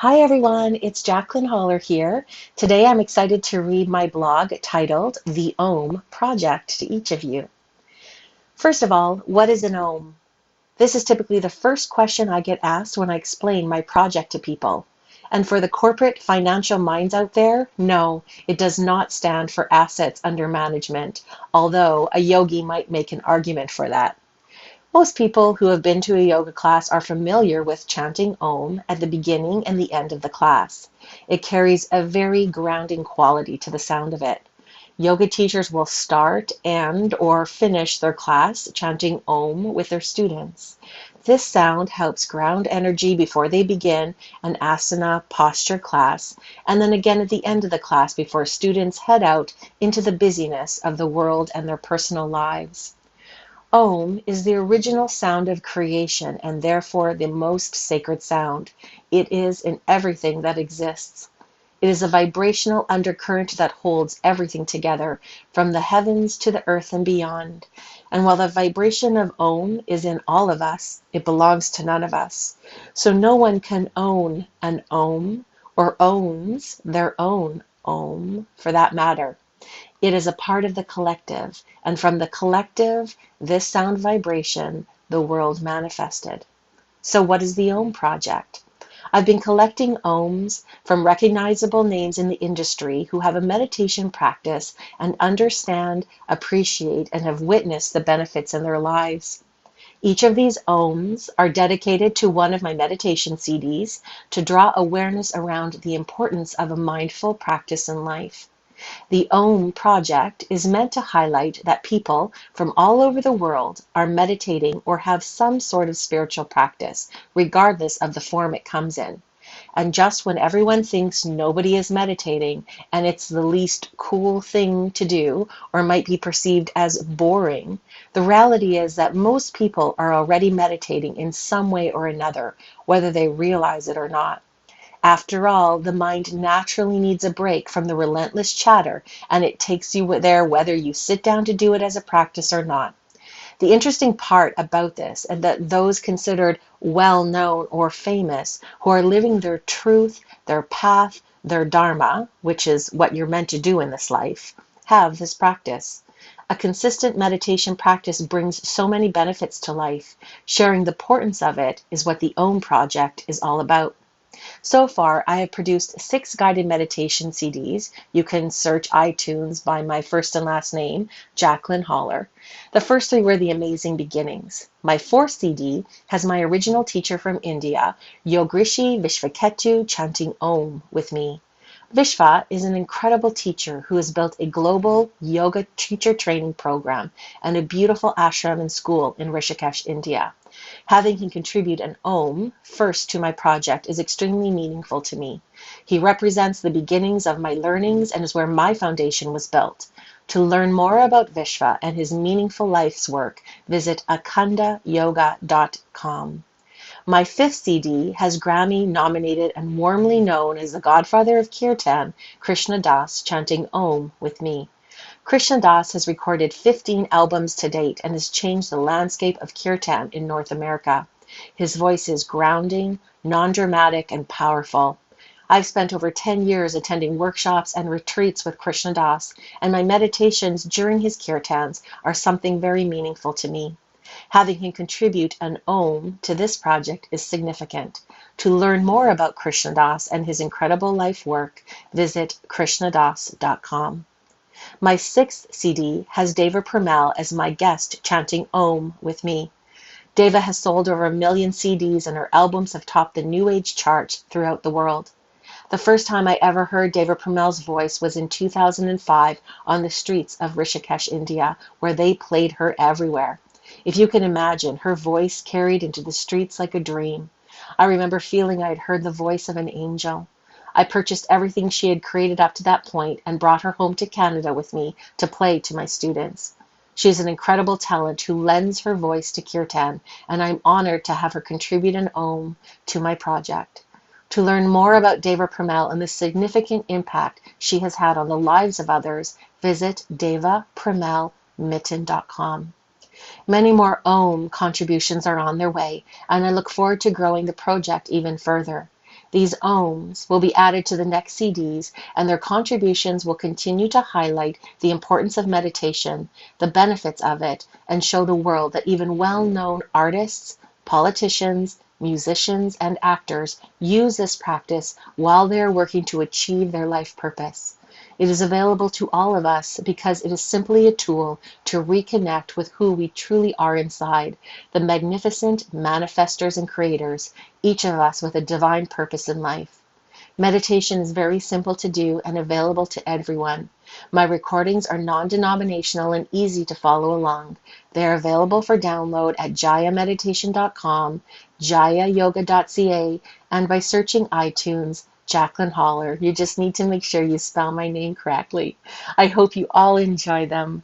Hi everyone, it's Jacqueline Holler here. Today I'm excited to read my blog titled The AUM Project to each of you. First of all, what is an AUM? This is typically the first question I get asked when I explain my project to people. And for the corporate financial minds out there, no, it does not stand for assets under management, although a yogi might make an argument for that. Most people who have been to a yoga class are familiar with chanting Om at the beginning and the end of the class. It carries a very grounding quality to the sound of it. Yoga teachers will start and or finish their class chanting Om with their students. This sound helps ground energy before they begin an asana posture class, and then again at the end of the class before students head out into the busyness of the world and their personal lives. Om is the original sound of creation and therefore the most sacred sound. It is in everything that exists. It is a vibrational undercurrent that holds everything together, from the heavens to the earth and beyond. And while the vibration of Om is in all of us, it belongs to none of us. So no one can own an Om or owns their own Om for that matter. It is a part of the collective, and from the collective, this sound vibration, the world manifested. So what is the Om Project? I've been collecting Oms from recognizable names in the industry who have a meditation practice and understand, appreciate, and have witnessed the benefits in their lives. Each of these Oms are dedicated to one of my meditation CDs to draw awareness around the importance of a mindful practice in life. The Om Project is meant to highlight that people from all over the world are meditating or have some sort of spiritual practice, regardless of the form it comes in. And just when everyone thinks nobody is meditating and it's the least cool thing to do or might be perceived as boring, the reality is that most people are already meditating in some way or another, whether they realize it or not. After all, the mind naturally needs a break from the relentless chatter, and it takes you there whether you sit down to do it as a practice or not. The interesting part about this is that those considered well-known or famous who are living their truth, their path, their dharma, which is what you're meant to do in this life, have this practice. A consistent meditation practice brings so many benefits to life. Sharing the importance of it is what the Om Project is all about. So far, I have produced 6 guided meditation CDs. You can search iTunes by my first and last name, Jacqueline Holler. The first 3 were the amazing beginnings. My 4th CD has my original teacher from India, Yogrishi Vishvaketu, chanting Om with me. Vishva is an incredible teacher who has built a global yoga teacher training program and a beautiful ashram and school in Rishikesh, India. Having him contribute an Om first to my project is extremely meaningful to me. He represents the beginnings of my learnings and is where my foundation was built. To learn more about Vishva and his meaningful life's work, visit akhandayoga.com. My 5th CD has Grammy-nominated and warmly known as the godfather of Kirtan, Krishna Das, chanting Om with me. Krishna Das has recorded 15 albums to date and has changed the landscape of Kirtan in North America. His voice is grounding, non-dramatic, and powerful. I've spent over 10 years attending workshops and retreats with Krishna Das, and my meditations during his kirtans are something very meaningful to me. Having him contribute an Om to this project is significant. To learn more about Krishna Das and his incredible life work, visit krishnadas.com. My 6th CD has Deva Premal as my guest chanting Om with me. Deva has sold over 1 million CDs and her albums have topped the New Age charts throughout the world. The first time I ever heard Deva Premal's voice was in 2005 on the streets of Rishikesh, India, where they played her everywhere. If you can imagine, her voice carried into the streets like a dream. I remember feeling I had heard the voice of an angel. I purchased everything she had created up to that point and brought her home to Canada with me to play to my students. She is an incredible talent who lends her voice to Kirtan, and I'm honored to have her contribute an Om to my project. To learn more about Deva Premal and the significant impact she has had on the lives of others, visit devapremalmitten.com. Many more Om contributions are on their way, and I look forward to growing the project even further. These OMs will be added to the next CDs, and their contributions will continue to highlight the importance of meditation, the benefits of it, and show the world that even well-known artists, politicians, musicians, and actors use this practice while they are working to achieve their life purpose. It is available to all of us because it is simply a tool to reconnect with who we truly are inside, the magnificent manifestors and creators, each of us with a divine purpose in life. Meditation is very simple to do and available to everyone. My recordings are non-denominational and easy to follow along. They are available for download at jayameditation.com, jayayoga.ca, and by searching iTunes, Jacqualine Holler. You just need to make sure you spell my name correctly. I hope you all enjoy them.